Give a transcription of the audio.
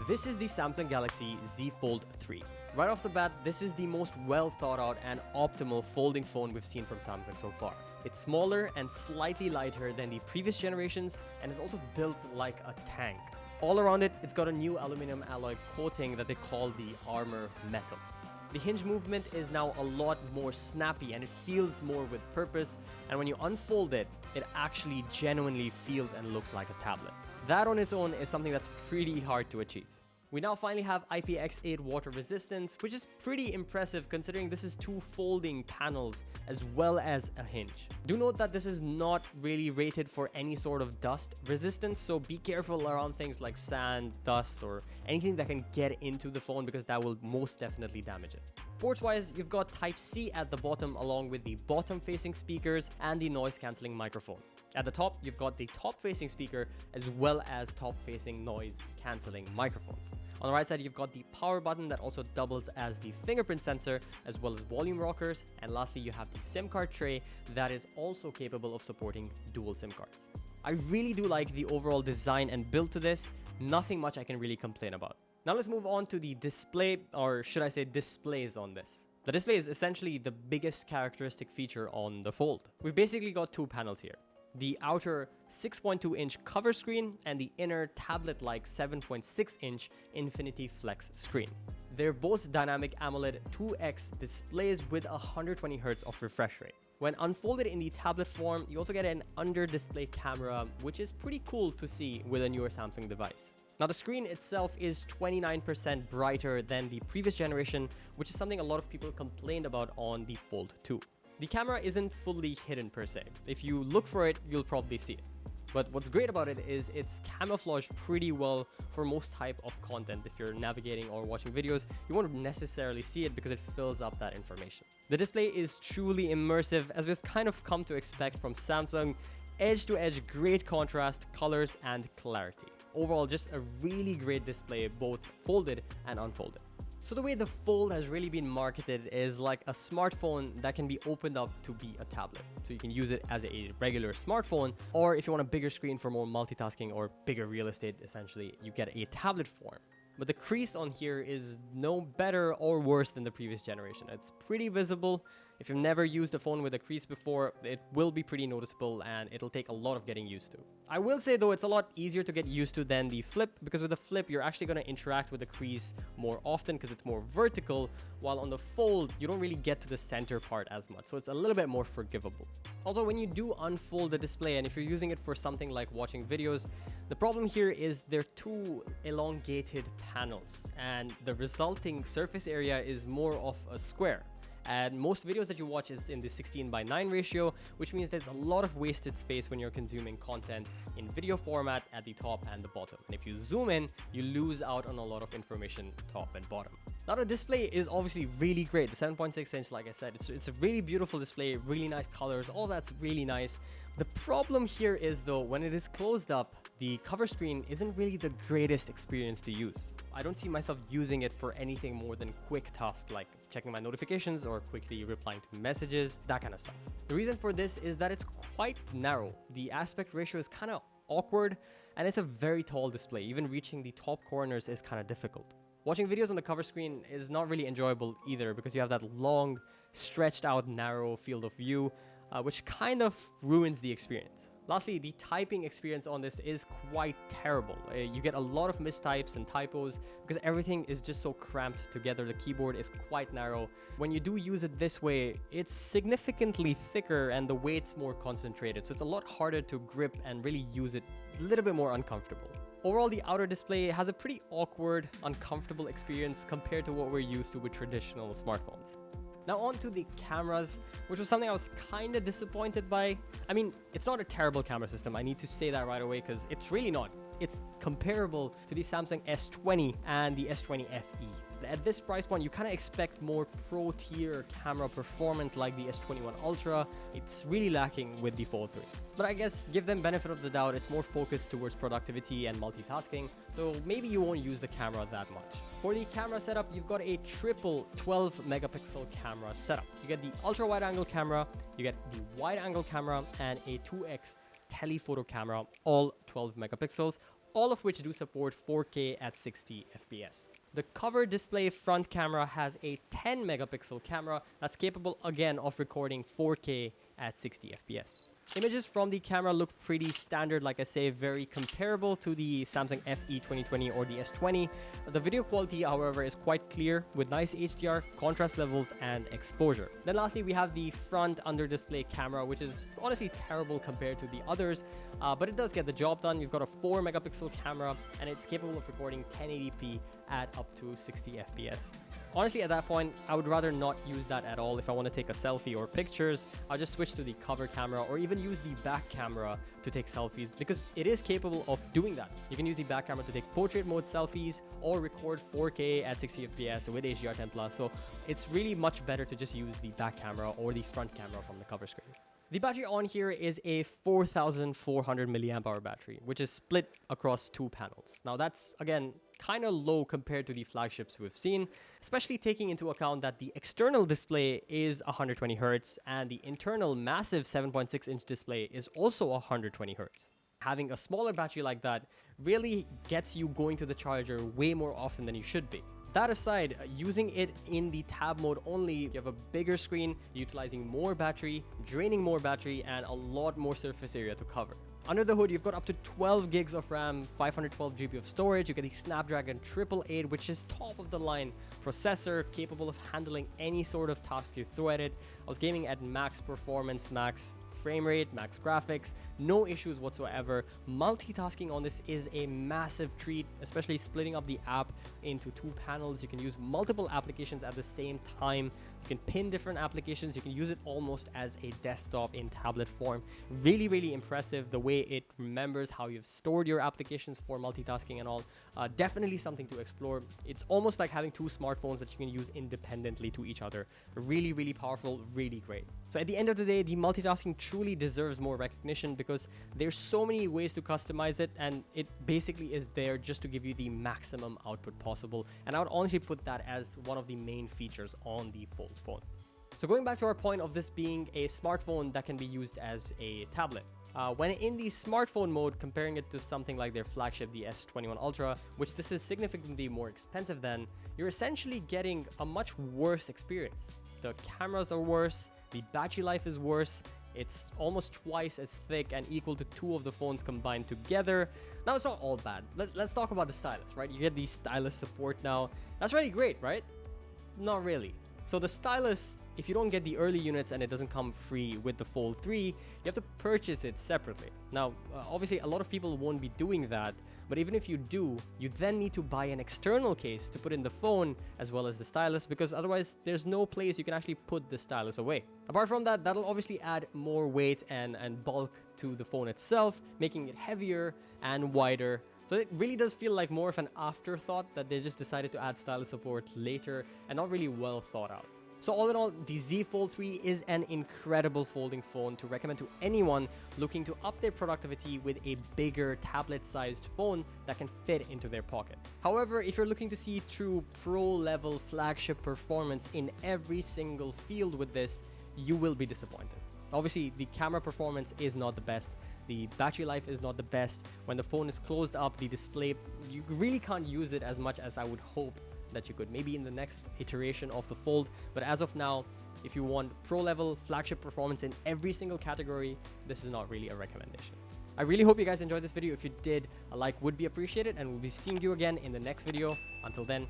This is the Samsung Galaxy Z Fold 3. Right off the bat, this is the most well thought out and optimal folding phone we've seen from Samsung so far. It's smaller and slightly lighter than the previous generations and is also built like a tank. All around it, it's got a new aluminum alloy coating that they call the Armor Metal. The hinge movement is now a lot more snappy and it feels more with purpose, and when you unfold it, it actually genuinely feels and looks like a tablet. That on its own is something that's pretty hard to achieve. We now finally have IPX8 water resistance, which is pretty impressive considering this is two folding panels as well as a hinge. Do note that this is not really rated for any sort of dust resistance, so be careful around things like sand, dust, or anything that can get into the phone because that will most definitely damage it. Ports wise, you've got Type-C at the bottom along with the bottom facing speakers and the noise cancelling microphone. At the top, you've got the top facing speaker as well as top facing noise cancelling microphones. On the right side, you've got the power button that also doubles as the fingerprint sensor as well as volume rockers. And lastly, you have the SIM card tray that is also capable of supporting dual SIM cards. I really do like the overall design and build to this. Nothing much I can really complain about. Now let's move on to the display, or should I say displays on this. The display is essentially the biggest characteristic feature on the Fold. We've basically got two panels here. The outer 6.2-inch cover screen and the inner tablet-like 7.6-inch Infinity Flex screen. They're both dynamic AMOLED 2X displays with 120Hz of refresh rate. When unfolded in the tablet form, you also get an under-display camera, which is pretty cool to see with a newer Samsung device. Now, the screen itself is 29% brighter than the previous generation, which is something a lot of people complained about on the Fold 2. The camera isn't fully hidden per se. If you look for it, you'll probably see it. But what's great about it is it's camouflaged pretty well for most type of content. If you're navigating or watching videos, you won't necessarily see it because it fills up that information. The display is truly immersive, as we've kind of come to expect from Samsung. Edge to edge, great contrast, colors, and clarity. Overall, just a really great display, both folded and unfolded. So the way the Fold has really been marketed is like a smartphone that can be opened up to be a tablet. So you can use it as a regular smartphone, or if you want a bigger screen for more multitasking or bigger real estate, essentially, you get a tablet form. But the crease on here is no better or worse than the previous generation. It's pretty visible. If you've never used a phone with a crease before, it will be pretty noticeable and it'll take a lot of getting used to. I will say though, it's a lot easier to get used to than the Flip, because with the Flip, you're actually going to interact with the crease more often because it's more vertical, while on the Fold, you don't really get to the center part as much, so it's a little bit more forgivable. Also, when you do unfold the display, and if you're using it for something like watching videos, the problem here is they're two elongated panels, and the resulting surface area is more of a square. And most videos that you watch is in the 16:9 ratio, which means there's a lot of wasted space when you're consuming content in video format at the top and the bottom. And if you zoom in, you lose out on a lot of information top and bottom. Now, the display is obviously really great. The 7.6-inch, like I said, it's a really beautiful display, really nice colors, all that's really nice. The problem here is though, when it is closed up, the cover screen isn't really the greatest experience to use. I don't see myself using it for anything more than quick tasks like checking my notifications or quickly replying to messages, that kind of stuff. The reason for this is that it's quite narrow. The aspect ratio is kind of awkward, and it's a very tall display. Even reaching the top corners is kind of difficult. Watching videos on the cover screen is not really enjoyable either because you have that long, stretched out, narrow field of view, which kind of ruins the experience. Lastly, the typing experience on this is quite terrible. You get a lot of mistypes and typos because everything is just so cramped together. The keyboard is quite narrow. When you do use it this way, it's significantly thicker and the weight's more concentrated. So it's a lot harder to grip and really use it, a little bit more uncomfortable. Overall, the outer display has a pretty awkward, uncomfortable experience compared to what we're used to with traditional smartphones. Now on to the cameras, which was something I was kind of disappointed by. I mean, it's not a terrible camera system. I need to say that right away because it's really not. It's comparable to the Samsung S20 and the S20 FE. At this price point, you kind of expect more pro-tier camera performance like the S21 Ultra. It's really lacking with the Fold 3. But I guess give them benefit of the doubt, it's more focused towards productivity and multitasking, so maybe you won't use the camera that much. For the camera setup, you've got a triple 12 megapixel camera setup. You get the ultra wide angle camera, you get the wide angle camera, and a 2x telephoto camera, all 12 megapixels. all of which do support 4K at 60 FPS. The cover display front camera has a 10 megapixel camera that's capable again of recording 4K at 60 FPS. Images from the camera look pretty standard, like I say, very comparable to the Samsung FE 2020 or the S20. The video quality, however, is quite clear with nice HDR, contrast levels, and exposure. Then lastly, we have the front under display camera, which is honestly terrible compared to the others, but it does get the job done. You've got a 4 megapixel camera and it's capable of recording 1080p at up to 60 FPS. Honestly, at that point, I would rather not use that at all. If I want to take a selfie or pictures, I'll just switch to the cover camera or even use the back camera to take selfies, because it is capable of doing that. You can use the back camera to take portrait mode selfies or record 4K at 60 FPS with HDR10+. So it's really much better to just use the back camera or the front camera from the cover screen. The battery on here is a 4,400 milliamp hour battery, which is split across 2 panels. Now that's, again, kind of low compared to the flagships we've seen, especially taking into account that the external display is 120 Hz and the internal massive 7.6-inch display is also 120 Hz. Having a smaller battery like that really gets you going to the charger way more often than you should be. That aside, using it in the tab mode only, you have a bigger screen, utilizing more battery, draining more battery, and a lot more surface area to cover. Under the hood, you've got up to 12 gigs of RAM, 512 GB of storage. You get the Snapdragon 888, which is top of the line processor, capable of handling any sort of task you throw at it. I was gaming at max performance, max frame rate, max graphics, no issues whatsoever. Multitasking on this is a massive treat, especially splitting up the app into 2 panels. You can use multiple applications at the same time. You can pin different applications. You can use it almost as a desktop in tablet form. Really, really impressive the way it remembers how you've stored your applications for multitasking and all. Definitely something to explore. It's almost like having 2 smartphones that you can use independently to each other. Really, really powerful, really great. So at the end of the day, the multitasking truly deserves more recognition because there's so many ways to customize it, and it basically is there just to give you the maximum output possible. And I would honestly put that as one of the main features on the Fold phone. So going back to our point of this being a smartphone that can be used as a tablet. When in the smartphone mode, comparing it to something like their flagship, the S21 Ultra, which this is significantly more expensive than, you're essentially getting a much worse experience. The cameras are worse, the battery life is worse, it's almost twice as thick and equal to 2 of the phones combined together. Now, it's not all bad. Let's talk about the stylus, right? You get the stylus support now. That's really great, right? Not really. So the stylus, if you don't get the early units and it doesn't come free with the Fold 3, you have to purchase it separately. Now, obviously, a lot of people won't be doing that, but even if you do, you then need to buy an external case to put in the phone as well as the stylus, because otherwise there's no place you can actually put the stylus away. Apart from that, that'll obviously add more weight and bulk to the phone itself, making it heavier and wider. So it really does feel like more of an afterthought that they just decided to add stylus support later and not really well thought out. So all in all, the Z Fold 3 is an incredible folding phone to recommend to anyone looking to up their productivity with a bigger tablet-sized phone that can fit into their pocket. However, if you're looking to see true pro-level flagship performance in every single field with this, you will be disappointed. Obviously, the camera performance is not the best. The battery life is not the best. When the phone is closed up, the display, you really can't use it as much as I would hope that you could, maybe in the next iteration of the Fold. But as of now, if you want pro level flagship performance in every single category, this is not really a recommendation. I really hope you guys enjoyed this video. If you did, a like would be appreciated, and we'll be seeing you again in the next video. Until then,